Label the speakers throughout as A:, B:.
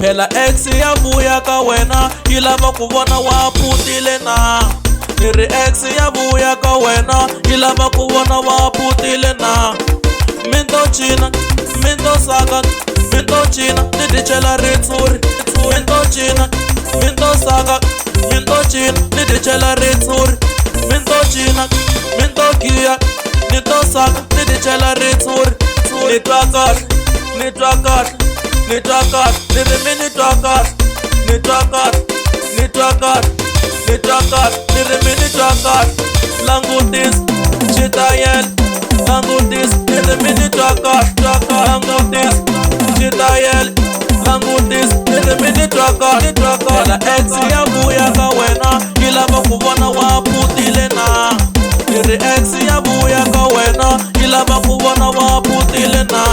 A: phela ex ya vuya ka wena yi lava ku vona wa putile na. Ni ri ex ya vuya ka wena yi lava ku vona wa putile na. Mi to cina, mi to saka, mi to cina, ni ti chela ritshuri. Mi to cina, mi to saka, mi to cina, ni ti chela ritshuri. Mi to cina, mi to giya, ni to saka, ni ti chela ritshuri. Ni twa kahle, ni twa kahle, ni twa kahle, ni ri mi ni twa kahle, ni twa kahle, ni twa kahle, ni twa kahle, ni ri mi ni twa kahle. Langutisa xitayele, langutisa ni ri mi ni twa kahle, langutisa xitayele, langutisa ni ri mi ni twa kahle, phela ex ya vuya ka wena yi lava ku vona wa putile na. Ni ri ex ya vuya ka wena yi lava ku vona wa putile na.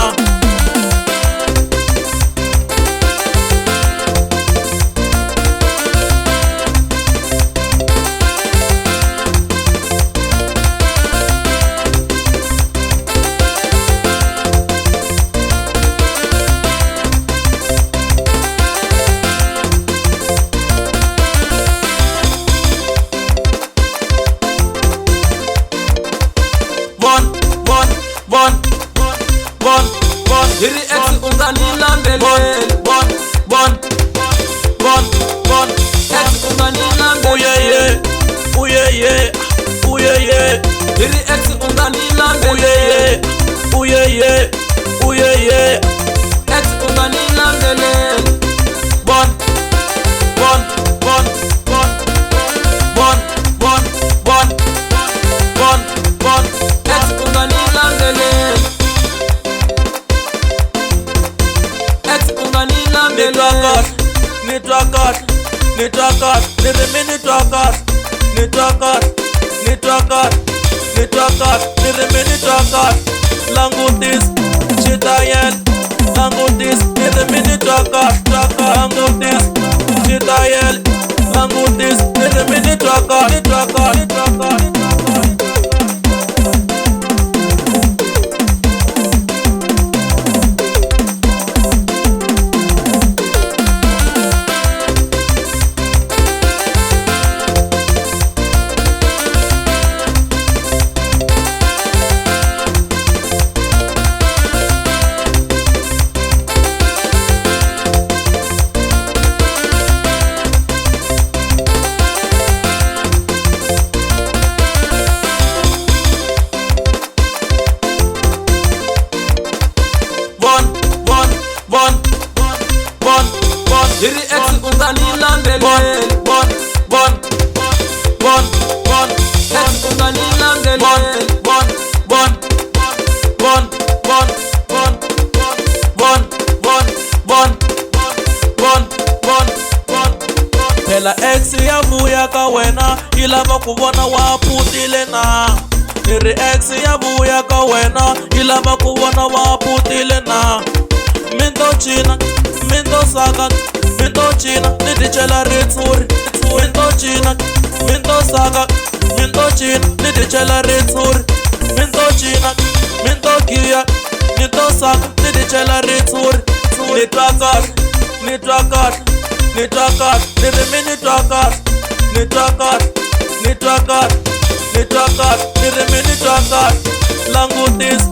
B: Hiri ex unganilandelele ex unganilandelele
A: Uyeye
B: Hiri ex unganilandelele
A: Uyeye
B: ex unganilandelele
A: Bon
B: ex unganilandelele
A: Ni twa kahle, ni twa kahle, ni twa kahle, ni ri mi ni twa kahle, ni twa kahle, ni twa kahle, ni twa kahle, ni ri mi ni twa kahle. Langutisa xitayele, langutisa ni ri mi ni twa kahle, langutisa xitayele, langutisa ni ri mi ni twa kahle, ni twa kahle, ni twa kahle.
B: Hiri ex unganilandelele ex unganilandelele
A: phela ex ya vuya ka wena yi lava ku vona wa putile na. Ni ri ex ya vuya ka wena yi lava ku vona wa putile na. Mi to cina, mi to saka, mi to cina, ni ti chela ritshuri. Mi to cina, mi to saka, mi to cina, ni ti chela ritshuri. Mi to cina, mi to giya, ni to saka, ni ti chela ritshuri. Ni twa kahle, ni twa kahle, ni twa kahle, ni ri mi ni twa kahle, ni twa kahle, ni twa kahle, ni twa kahle, ni ri mi ni twa kahle. Langutisa